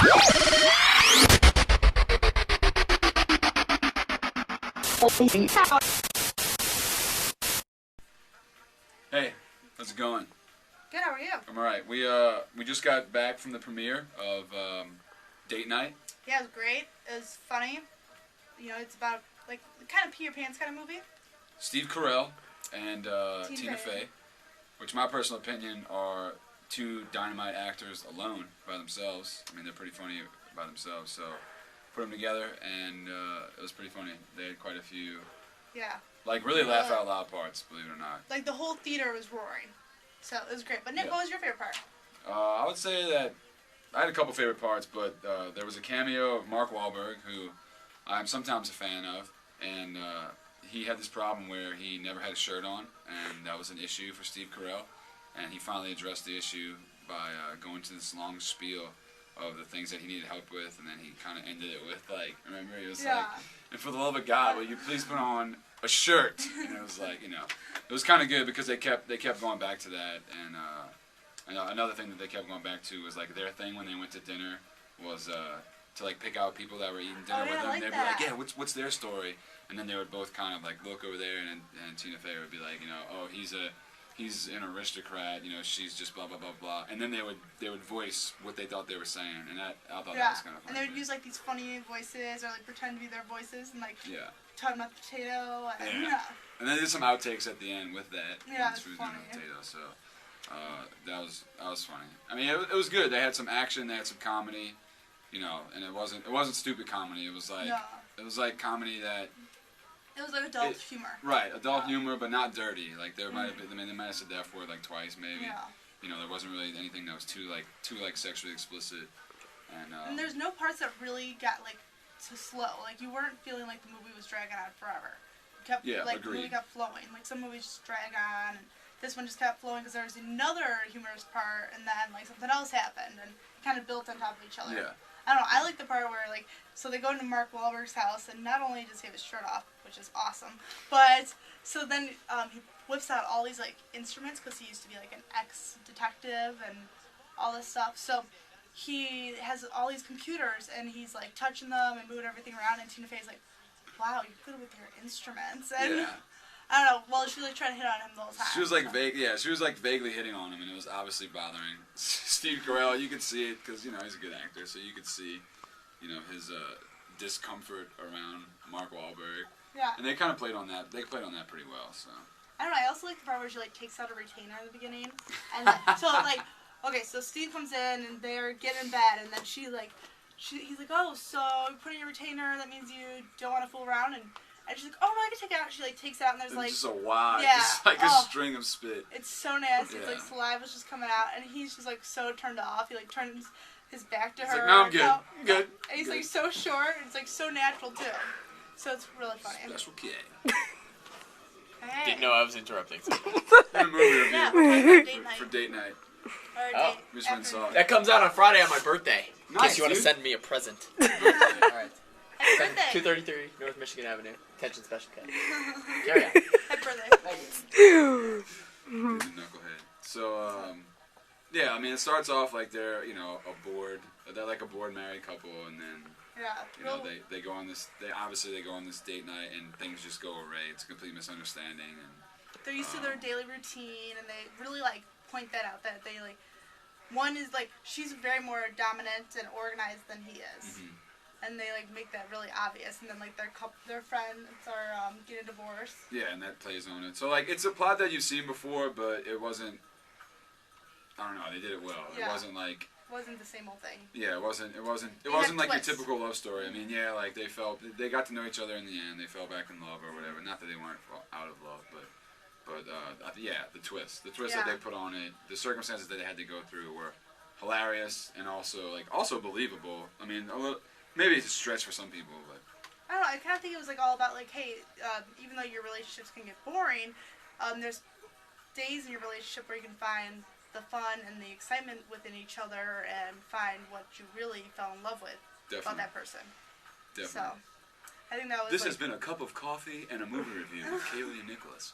Hey, how's it going? Good, how are you? I'm alright. We just got back from the premiere of Date Night. Yeah, it was great. It was funny. You know, it's about, like, kind of pee your pants kind of movie. Steve Carell and Tina Fey, which, in my personal opinion, are two dynamite actors alone by themselves. I mean, they're pretty funny by themselves, so put them together, and it was pretty funny. They had quite a few, Yeah. like, really laugh out loud parts, believe it or not. Like, the whole theater was roaring. So, it was great. But, Nick, Yeah. what was your favorite part? I would say that I had a couple favorite parts, but there was a cameo of Mark Wahlberg, who I'm sometimes a fan of, and he had this problem where he never had a shirt on, and that was an issue for Steve Carell, and he finally addressed the issue by going to this long spiel of the things that he needed help with, and then he kind of ended it with, like, remember, he was like, and for the love of God, will you please put on a shirt? And it was like, you know, it was kind of good because they kept going back to that, and another thing that they kept going back to was, like, their thing when they went to dinner was to, like, pick out people that were eating dinner with them. They'd be like, yeah, what's their story? And then they would both kind of, like, look over there, and Tina Fey would be like, you know, oh, he's an aristocrat, you know, she's just blah blah blah blah, and then they would voice what they thought they were saying, and I thought that was kind of funny. And they would use, like, these funny voices, or, like, pretend to be their voices, and, like, yeah, talk about the potato, and and then there's some outtakes at the end with that. Yeah, it's funny. The potato, so that was funny. I mean, it was good. They had some action, they had some comedy, you know, and it wasn't stupid comedy. It was like comedy that. It was like adult humor. Right, adult humor, but not dirty. Like they might have said that word like twice, maybe. Yeah. You know, there wasn't really anything that was too sexually explicit. And there's no parts that really got like too slow. Like you weren't feeling like the movie was dragging on forever. The movie kept flowing. Like some movies just drag on, and this one just kept flowing because there was another humorous part, and then like something else happened, and it kind of built on top of each other. Yeah. I don't know. I like the part where like so they go into Mark Wahlberg's house, and not only does he have his shirt off, which is awesome, but so then he whips out all these like instruments because he used to be like an ex-detective and all this stuff. So he has all these computers, and he's like touching them and moving everything around, and Tina Fey's like, "Wow, you're good with your instruments." And I don't know. Well, she like tried to hit on him the whole time. She was like she was like vaguely hitting on him, and it was obviously bothering Steve Carell. You could see it because you know he's a good actor, so you could see, you know, his discomfort around Mark Wahlberg. Yeah. And they kind of played on that. They played on that pretty well. So. I don't know. I also like the part where she like takes out a retainer in the beginning, and then, so like, okay, so Steve comes in and they're getting in bed, and then he's like, oh, so you put in your retainer. That means you don't want to fool around, and she's like, oh no, I can take it out. She like takes it out, and there's like just a wad, yeah, just like a string of spit. It's so nasty. Yeah. It's like saliva's just coming out, and he's just like so turned off. He like turns his back to her. He's like, no, I'm good. I'm good. And he's like so short. It's like so natural too. So it's really funny. Special kid. Hey. Didn't know I was interrupting. A movie review Yeah, we're talking about for date night. Or We just went and saw it. That comes out on Friday on my birthday. In Nice, case you want to dude. send me a present. Happy Alright. birthday. 233 North Michigan Avenue. Attention special cut. Carry on. Happy birthday. Knucklehead. So, yeah, I mean, it starts off like they're, you know, they're like a bored married couple, and then, you know, they go on this, they go on this date night, and things just go awry. It's a complete misunderstanding, and They're used to their daily routine, and they really like point that out. That they like, one is like she's very more dominant and organized than he is, and they like make that really obvious. And then like their friends are getting divorced. yeah, and that plays on it. So like, it's a plot that you've seen before, but it wasn't. I don't know. They did it well. Yeah. It wasn't like. Wasn't the same old thing. Yeah, it wasn't It like had your twists. typical love story. I mean, yeah, like they got to know each other in the end. They fell back in love or whatever. Not that they weren't out of love, but yeah, the twist that they put on it, the circumstances that they had to go through were hilarious and also believable. I mean, maybe it's a stretch for some people, but I don't know. I kind of think it was like all about like, hey, even though your relationships can get boring, there's days in your relationship where you can find the fun and the excitement within each other and find what you really fell in love with about that person. Definitely. So, I think that was. This has been a cup of coffee and a movie review with Kaylee and Nicholas.